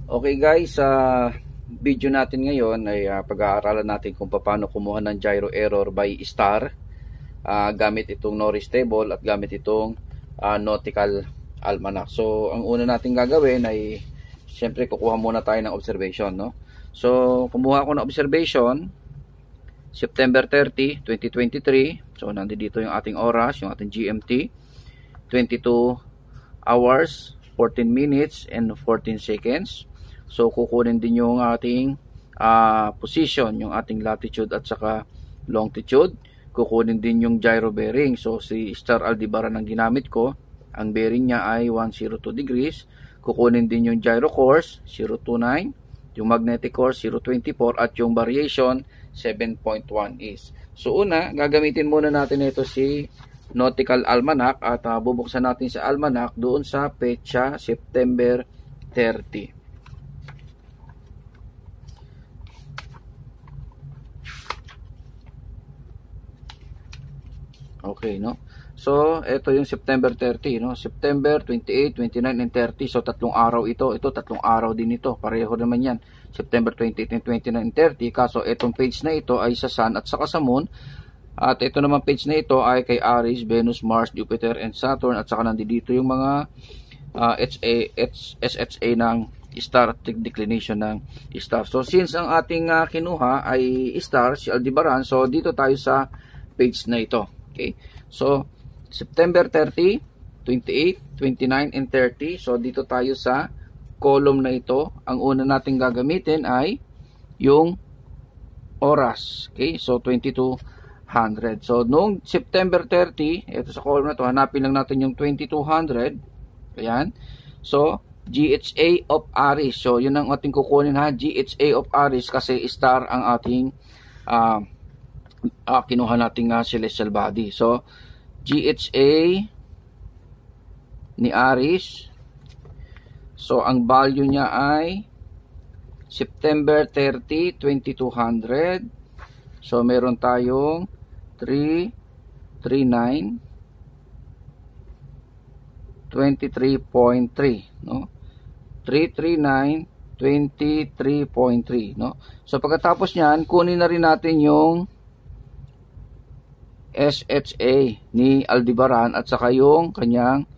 Okay guys, sa video natin ngayon ay pag-aaralan natin kung paano kumuha ng gyro error by star gamit itong Norris table at gamit itong nautical almanac. So ang una natin gagawin ay siyempre kukuha muna tayo ng observation, no? So kumuha ako ng observation September 30, 2023. So nandito yung ating oras, yung ating GMT, 22 hours 14 minutes and 14 seconds. So kukunin din yung ating position, yung ating latitude at saka longitude. Kukunin din yung gyro bearing. So si Star Aldebaran ang ginamit ko. Ang bearing niya ay 102 degrees. Kukunin din yung gyro course 029, yung magnetic course 024 at yung variation 7.1 is. So una, gagamitin muna natin ito si Nautical Almanac at bubuksan natin sa Almanac doon sa petsa September 30. Okay, no? So, ito yung September 30, no? September 28, 29, and 30. So, tatlong araw ito. Ito, tatlong araw din ito. Pareho naman yan. September 28, and 29, and 30. Kaso, itong page na ito ay sa Sun at saka sa Moon. At ito naman page na ito ay kay Aries, Venus, Mars, Jupiter, and Saturn. At saka nandito yung mga SHA ng star at declination ng star. So, since ang ating kinuha ay star, si Aldebaran, so dito tayo sa page na ito. Okay? So, September 30, 28, 29, and 30. So, dito tayo sa column na ito. Ang una natin gagamitin ay yung oras. Okay? So, 2200. So, noong September 30, ito sa column na ito, hanapin lang natin yung 2200. Ayan. So, GHA of Aries. So, yun ang ating kukunin ha. GHA of Aries kasi star ang ating kinuha nating celestial body. So, GHA ni Aries. So, ang value niya ay September 30, 2200. So, meron tayong 339 23.3, no? 339 23.3, no? So pagkatapos niyan, kunin na rin natin yung SHA ni Aldebaran at saka yung kanyang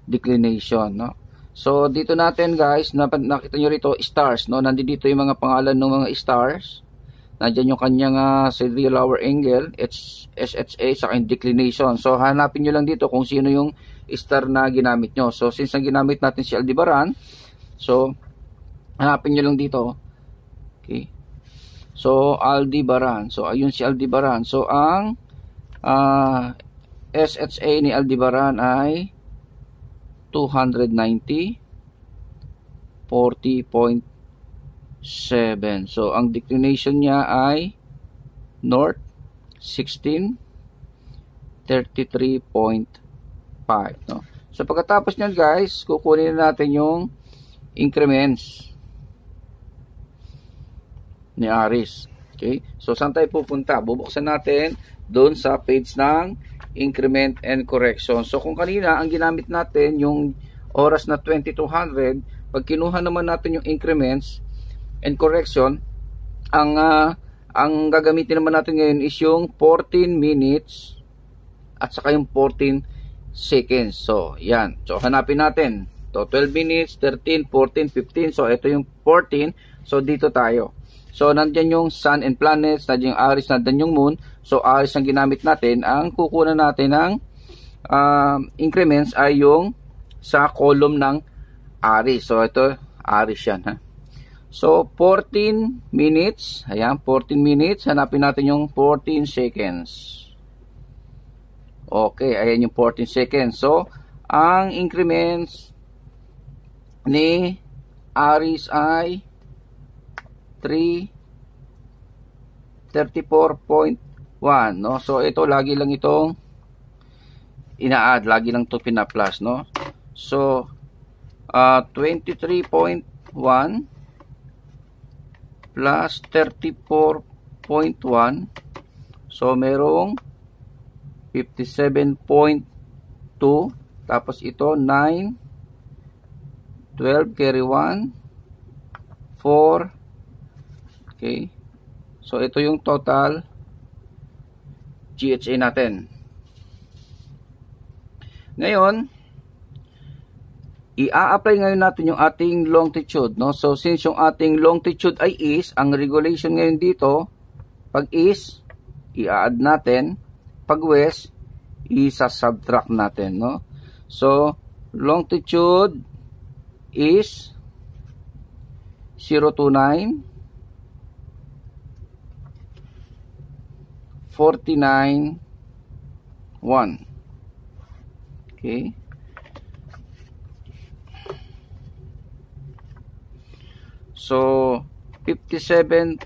declination, no? So dito natin guys, nakita nyo rito stars, no? Nandito yung mga pangalan ng mga stars. Nandiyan yung kanyang zero hour angle, SHA sa declination. So hanapin nyo lang dito kung sino yung star na ginamit nyo. So since ang ginamit natin si Aldebaran, so hanapin nyo lang dito. Okay. So Aldebaran. So ayun si Aldebaran. So ang SHA ni Aldebaran ay 290 40.7. So ang declination niya ay north 16 33.5, no? So pagkatapos niyan guys, kukunin natin yung increments ni Aries. Okay? So saan tayo pupunta? Bubuksan natin doon sa page ng increment and correction. So kung kanina ang ginamit natin yung oras na 2200, pag kinuha naman natin yung increments and correction, ang gagamitin naman natin ngayon is yung 14 minutes at saka yung 14 seconds. So, yan. So, hanapin natin. So, 12 minutes, 13, 14, 15. So, ito yung 14. So, dito tayo. So, nandyan yung sun and planets, nandyan yung Aries, nandyan yung moon. So, Aries ang ginamit natin. Ang kukunan natin ng increments ay yung sa column ng Aries. So, ito, Aries yan, ha. So, 14 minutes. Ayan, 14 minutes. Hanapin natin yung 14 seconds. Okay, ayan yung 14 seconds. So, ang increments ni Aries ay 34.1, no? So, ito, lagi lang itong ina-add. Lagi lang ito pina-plus, no? So, 23.1 plus 34.1. So, merong 57.2. Tapos ito, 9, 12, carry 1, 4. Okay. So, ito yung total GHA natin. Ngayon, i-a-apply ngayon natin yung ating longitude, no? So, since yung ating longitude ay is, ang regulation ngayon dito, pag is, i-add natin. Pag west, isa-subtract natin, no? So, longitude is 029, 49, 1. Okay. So, 57.2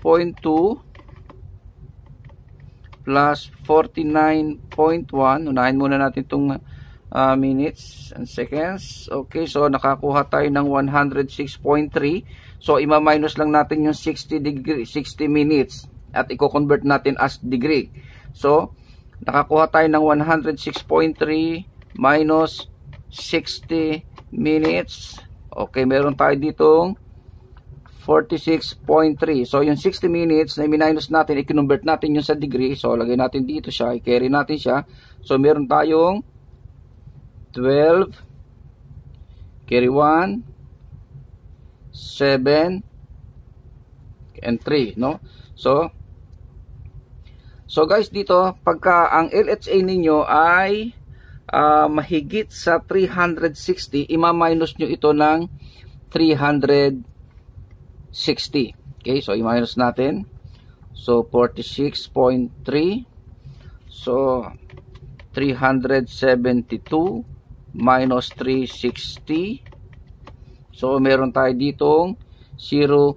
plus 49.1. Unahin muna natin itong minutes and seconds. Okay, so nakakuha tayo ng 106.3. So, ima-minus lang natin yung 60 minutes at i-convert natin as degree. So, nakakuha tayo ng 106.3 minus 60 minutes. Okay, meron tayo ditong 46.3. So, yung 60 minutes na minus natin, i-convert natin yung sa degree. So, lagay natin dito siya, i-carry natin siya. So, meron tayong 12, carry 1, 7, and 3, no? So guys, dito, pagka ang LHA ninyo ay mahigit sa 360, ima-minus nyo ito ng 360. Okay, so i-minus natin. So, 46.3. So, 372 minus 360. So, meron tayo ditong 012.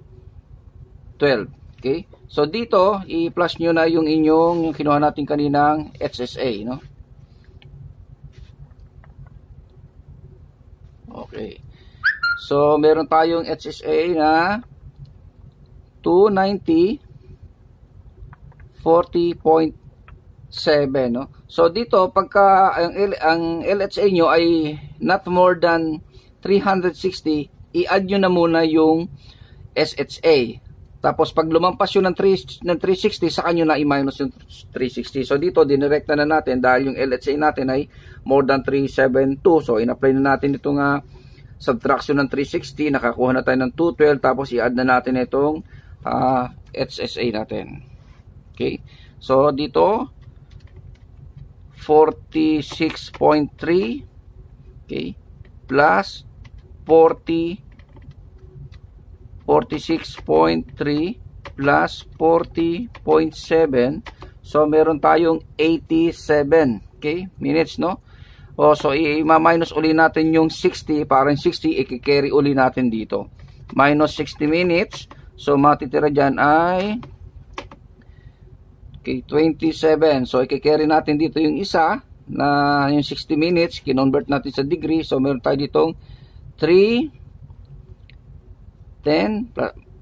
Okay? So, dito, i-plus nyo na yung inyong, yung kinuha natin kaninang HSA, no? Okay. So, meron tayong HSA na 290, 40.7, no? So, dito, pagka ang LHA nyo ay not more than 360, i-add nyo na muna yung SHA. Tapos, pag lumampas yun ng 360, saka nyo na i-minus yung 360. So, dito, dinirekta na natin dahil yung LHA natin ay more than 372. So, in-apply na natin itong subtraction ng 360. Nakakuha na tayo ng 212. Tapos, i-add na natin itong HSA natin. Okay. So, dito, 46.3. Okay. Plus 46.3 plus 40.7. So, meron tayong 87. Okay, minutes, no? O, so, i-minus uli natin yung 60. Parang 60, i-carry uli natin dito. Minus 60 minutes. So, matitira dyan ay okay, 27. So, i-carry natin dito yung isa na yung 60 minutes. Kinonvert natin sa degree. So, meron tayo ditong 3, 10,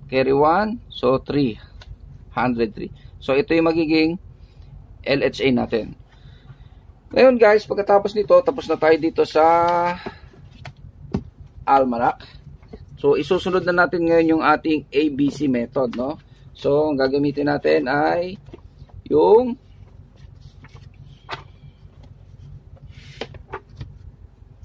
carry 1, so 303. So, ito yung magiging LHA natin. Ngayon guys, pagkatapos nito, tapos na tayo dito sa almanac. So, isusunod na natin ngayon yung ating ABC method, no? So, ang gagamitin natin ay yung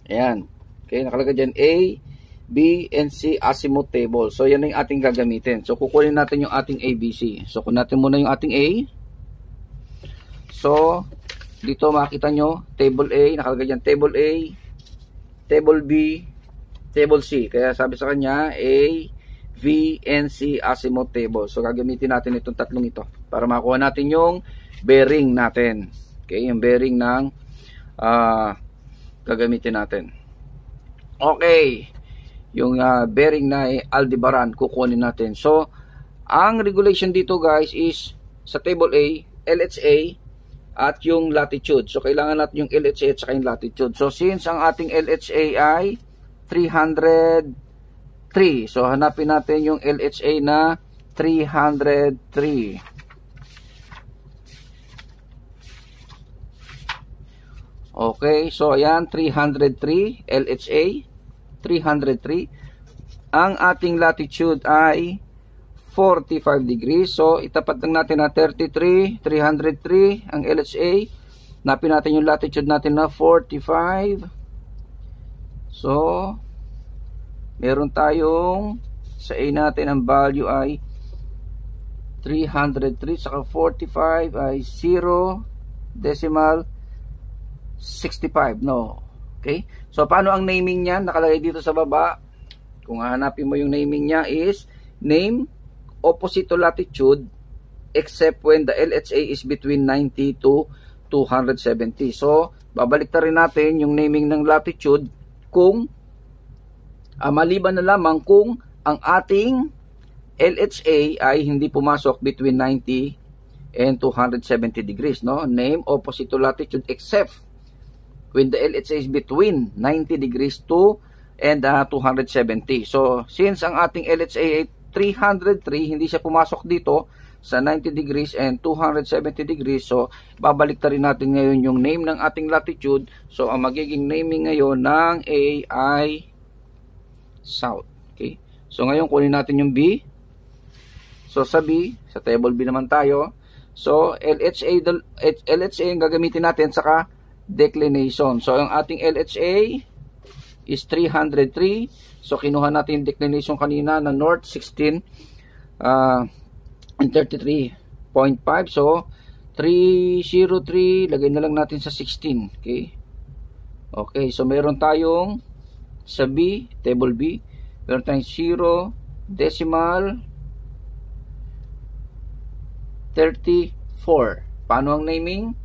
ayan. Okay, nakalagay dyan A, B, and C azimuth table. So, yan yung ating gagamitin. So, kukunin natin yung ating ABC. So, kunin natin muna yung ating A. So, dito makita nyo, table A, nakalagay dyan table A, table B, table C. Kaya sabi sa kanya, A, V, and C azimuth table. So, gagamitin natin itong tatlong ito para makuha natin yung bearing natin. Okay, yung bearing ng gagamitin natin. Okay. Yung bearing na Aldebaran kukunin natin. So, ang regulation dito guys is sa table A, LHA at yung latitude. So, kailangan natin yung LHA at saka yung latitude. So, since ang ating LHA ay 303. So, hanapin natin yung LHA na 303. Okay. So, ayan, 303 LHA. 303. Ang ating latitude ay 45 degrees. So, itapat lang natin na 303 ang LHA. Napin natin yung latitude natin na 45. So, meron tayong sa A natin ang value ay 303 saka 45 ay 0.65, no? Okay? So, paano ang naming niyan? Nakalagay dito sa baba. Kung hahanapin mo yung naming niya is name opposite to latitude except when the LHA is between 90 to 270. So, babalik na rin natin yung naming ng latitude kung maliban na lamang kung ang ating LHA ay hindi pumasok between 90 and 270 degrees, no? Name opposite to latitude except when the LHA is between 90 degrees to and 270. So, since ang ating LHA ay 303, hindi siya pumasok dito sa 90 degrees and 270 degrees. So, babalik na rin natin ngayon yung name ng ating latitude. So, ang magiging naming ngayon ng A ay south. Okay? So, ngayon kunin natin yung B. So, sa B, sa table B naman tayo. So, LHA ang gagamitin natin saka declination. So, ang ating LHA is 303. So, kinuha natin yung declination kanina na north 16 and 33.5. So, 303, lagay na lang natin sa 16. Okay? Okay, so meron tayong sa B, table B, meron tayong 0.34. Paano ang naming?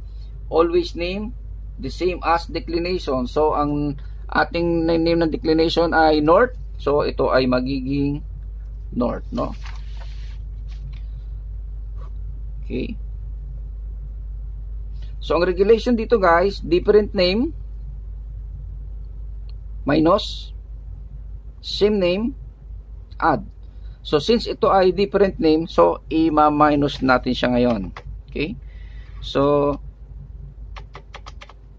Always name the same as declination. So, ang ating name ng declination ay north. So, ito ay magiging north, no? Okay. So, ang regulation dito guys, different name minus same name add. So, since ito ay different name, so, i-minus natin siya ngayon. Okay? So,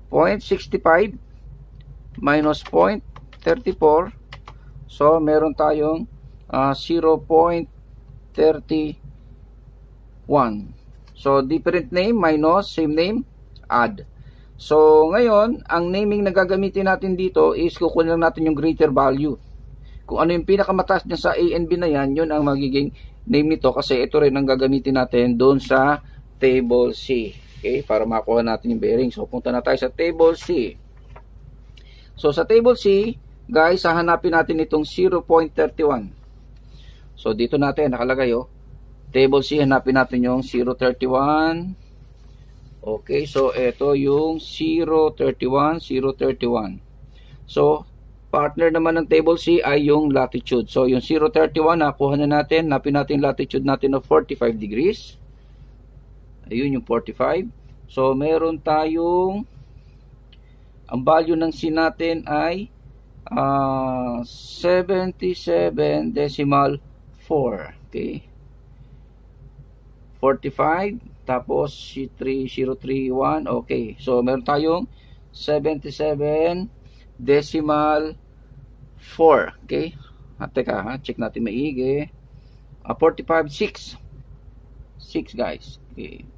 0.65 minus 0.34. So, meron tayong 0.31. So, different name minus same name, add. So, ngayon, ang naming na gagamitin natin dito is kukunin lang natin yung greater value. Kung ano yung pinakamataas niya sa A and B na yan, yun ang magiging name nito kasi ito rin ang gagamitin natin doon sa table C. Okay, para makuha natin yung bearing. So, punta na tayo sa table C. So, sa table C, guys, hahanapin natin itong 0.31. So, dito natin nakalagay, oh. Table C, hanapin natin yung 0.31. Okay, so, ito yung 0.31, 0.31. So, partner naman ng table C ay yung latitude. So, yung 0.31, nakuha na natin. Napin natin latitude natin of 45 degrees. Ayun yung 45. So, meron tayong ang value ng C natin ay 77.4. Okay. 45. Tapos, C3031. Okay. So, meron tayong 77.4. Okay. Teka, check natin maigi. 45.6. 6 guys. Okay.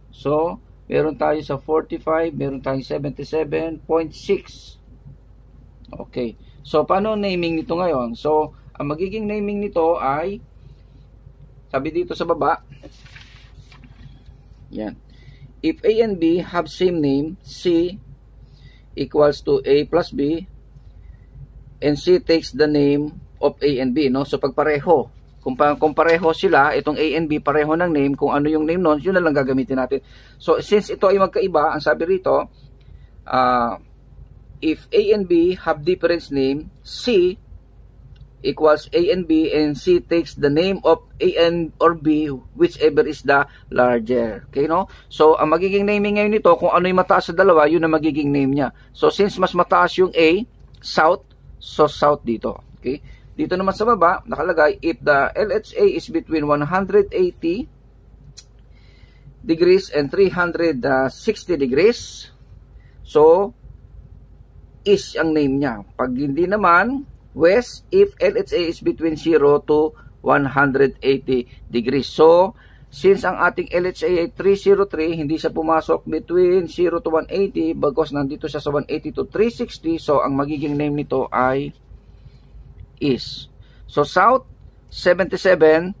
So, meron tayo sa 45, meron tayong 77.6. Okay. So, paano naming nito ngayon? So, ang magiging naming nito ay, sabi dito sa baba, yan. If A and B have same name, C equals to A plus B, and C takes the name of A and B, no? So, pag pareho, kung pareho sila, itong A and B pareho ng name, kung ano yung name nun, yun na lang gagamitin natin. So, since ito ay magkaiba, ang sabi rito, if A and B have different name, C equals A and B, and C takes the name of A and or B, whichever is the larger. Okay, no? So, ang magiging naming ngayon nito, kung ano yung mataas sa dalawa, yun ang magiging name niya. So, since mas mataas yung A, south, so south dito. Okay? Dito naman sa baba, nakalagay, if the LHA is between 180 degrees and 360 degrees, so, is ang name niya. Pag hindi naman, west, if LHA is between 0 to 180 degrees. So, since ang ating LHA ay 303, hindi siya pumasok between 0 to 180 bagos nandito siya sa 180 to 360. So, ang magiging name nito ay is. So, south 77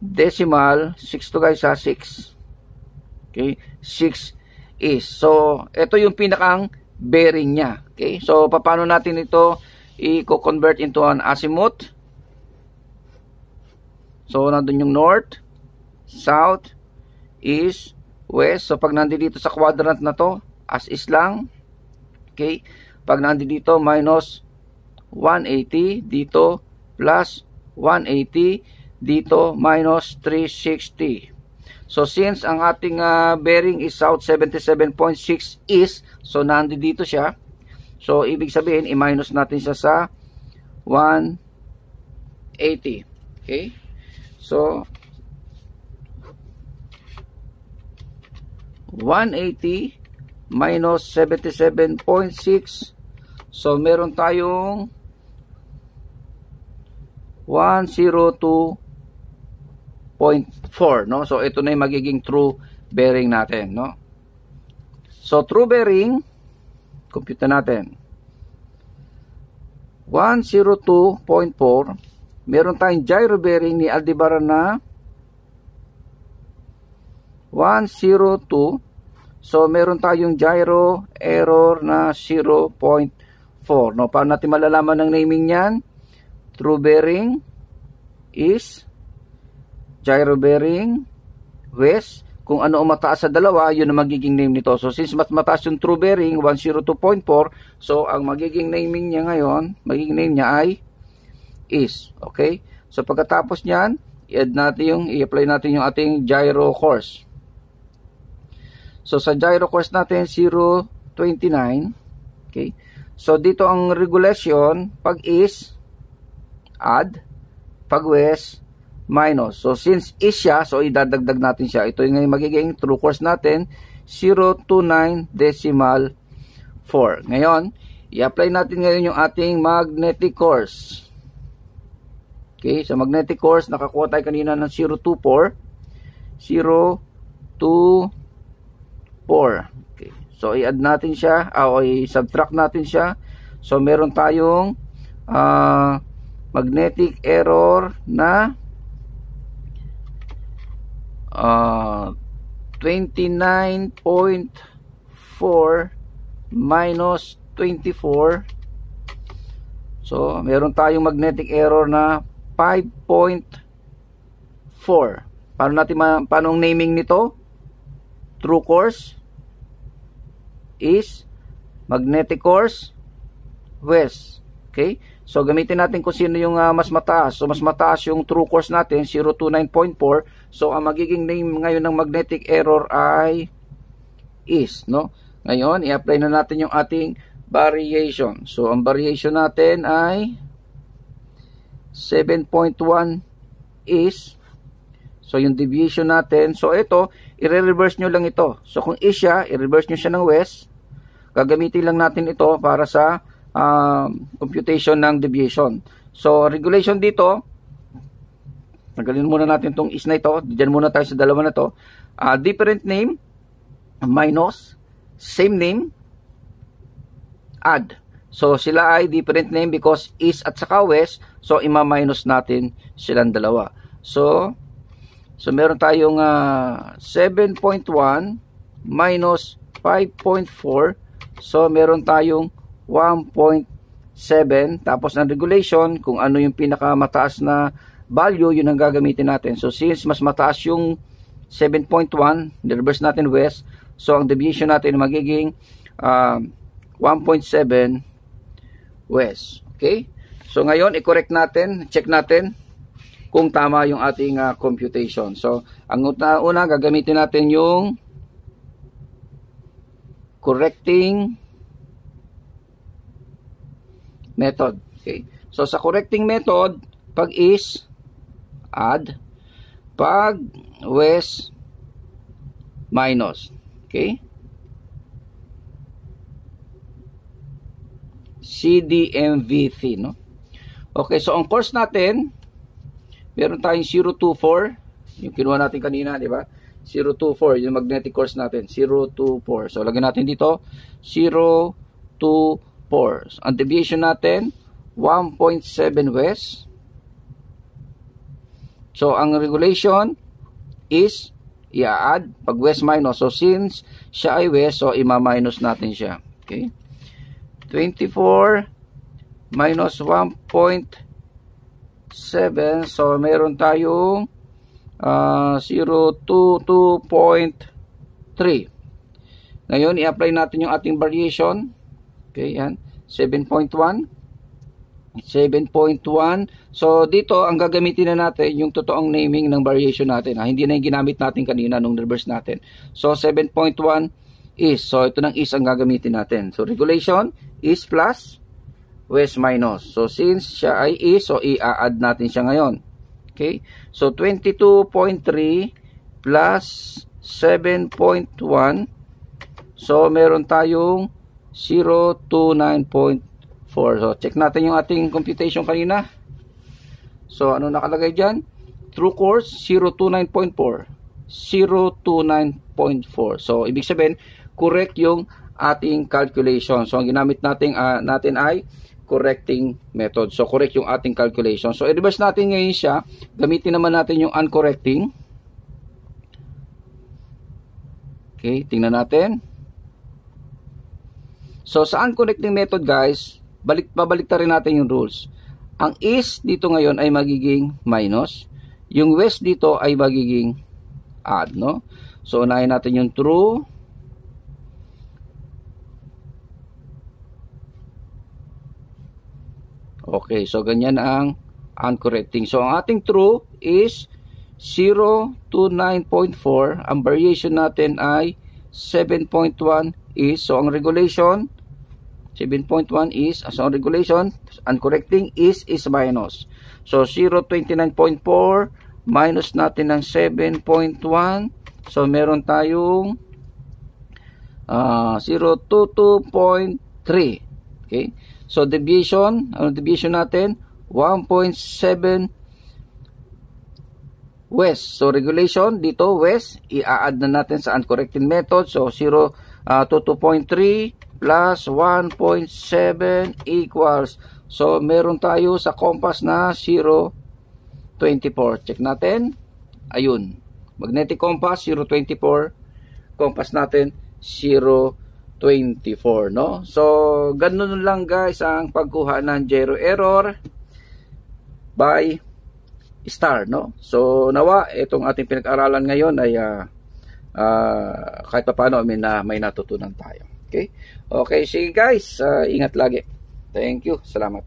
decimal 6 to guys ha, 6. Okay, 6 is. So, ito yung pinakang bearing niya. Okay, so paano natin ito i-convert into an azimuth? So, nandun yung north, south, east, west. So, pag nandito sa quadrant na to, as is lang. Okay, pag nandito minus 180, dito plus 180, dito minus 360. So, since ang ating bearing is south 77.6 east, so nandito siya. So, ibig sabihin, i-minus natin siya sa 180. Okay? So, 180 minus 77.6. So, meron tayong 102.4, no? So, ito na yung magiging true bearing natin, no? So, true bearing, compute natin. 102.4. Meron tayong gyro bearing ni Aldebaran na 102. So, meron tayong gyro error na 0.4. No? Paano natin malalaman ng naming niyan? True bearing is gyro bearing west. Kung ano ang mataas sa dalawa, yun ang magiging name nito. So, since mas mataas yung true bearing, 102.4, so, ang magiging naming niya ngayon, magiging name niya ay is. Okay? So, pagkatapos niyan, i-apply natin yung ating gyro course. So, sa gyro course natin, 0.29. Okay? So, dito ang regulation, pag is, add, pag west, minus. So, since is siya, so idadagdag natin siya. Ito yung magiging true course natin, 029 decimal 4. Ngayon, i-apply natin ngayon yung ating magnetic course. Okay, sa magnetic course, nakakuha tayo kanina ng 024. 024. Okay, so i-add natin siya, o i-subtract natin siya. So, meron tayong magnetic error na 29.4 minus 24. So, meron tayong magnetic error na 5.4. Paano ang naming nito? True course is magnetic course west. Okay? So, gamitin natin kung sino yung mas mataas. So, mas mataas yung true course natin, 029.4. So, ang magiging name ngayon ng magnetic error ay is, no? Ngayon, i-apply na natin yung ating variation. So, ang variation natin ay 7.1 is. So, yung deviation natin. So, ito, i-reverse nyo lang ito. So, kung is siya, i-reverse nyo siya ng west. Gagamitin lang natin ito para sa computation ng deviation. So, regulation dito, tagalin muna natin itong is na ito. Diyan muna tayo sa dalawa na to. Different name, minus, same name, add. So, sila ay different name because is at saka west. So, ima-minus natin silang dalawa. So meron tayong 7.1 minus 5.4. So, meron tayong 1.7, tapos ang regulation, kung ano yung pinakamataas na value, yun ang gagamitin natin. So, since mas mataas yung 7.1, reverse natin west, so ang deviation natin magiging 1.7 west. Okay? So, ngayon, i-correct natin, check natin kung tama yung ating computation. So, ang una, gagamitin natin yung correcting method. Okay. So, sa correcting method, pag is, add. Pag west, minus. Okay. CDMV3, no? Okay, so ang course natin, meron tayong 024, yung kinuha natin kanina, di ba? 024, yung magnetic course natin, 024. So, lagyan natin dito, 024. Ang deviation natin, 1.7 west. So, ang regulation is, i-add, pag west minus. So, since siya ay west, so, ima-minus natin siya. Okay? 24 minus 1.7. So, meron tayong 022.3. Ngayon, i-apply natin yung ating variation. Okay, yan. 7.1. 7.1. So, dito, ang gagamitin na natin yung totoong naming ng variation natin. Hindi na yung ginamit natin kanina nung reverse natin. So, 7.1 is. So, ito ng is ang gagamitin natin. So, regulation is plus west minus. So, since siya ay is, so, i-add natin siya ngayon. Okay? So, 22.3 plus 7.1. So, meron tayong 029.4. So, check natin yung ating computation kanina. So, ano nakalagay dyan? True course, 029.4. 029.4. So, ibig sabihin, correct yung ating calculation. So, ang ginamit natin ay correcting method. So, correct yung ating calculation. So, i-reverse natin ngayon siya. Gamitin naman natin yung uncorrecting. Okay, tingnan natin. So, sa uncorrecting method, guys, babalik rin natin yung rules. Ang is dito ngayon ay magiging minus. Yung west dito ay magiging add, no? So, unahin natin yung true. Okay, so ganyan ang uncorrecting. So, ang ating true is 029.4. Ang variation natin ay 7.1 is. So, ang regulation 7.1 is, so ang regulation, uncorrecting is minus. So, 029.4 minus natin ng 7.1. So, meron tayong 022.3. Okay? So, deviation, ano deviation natin? 1.7 west. So, regulation, dito, west, i-add na natin sa uncorrecting method. So, 22.3 plus 1.7 equals. So, meron tayo sa compass na 0.24. Check natin. Ayun. Magnetic compass, 0.24. Compass natin, 0.24. No? So, ganun lang guys ang pagkuha ng gyro error by star. No? So, nawa, itong ating pinag-aralan ngayon ay kahit pa paano may natutunan tayo. Okay? Okay, sige guys. Ingat lagi. Thank you. Salamat.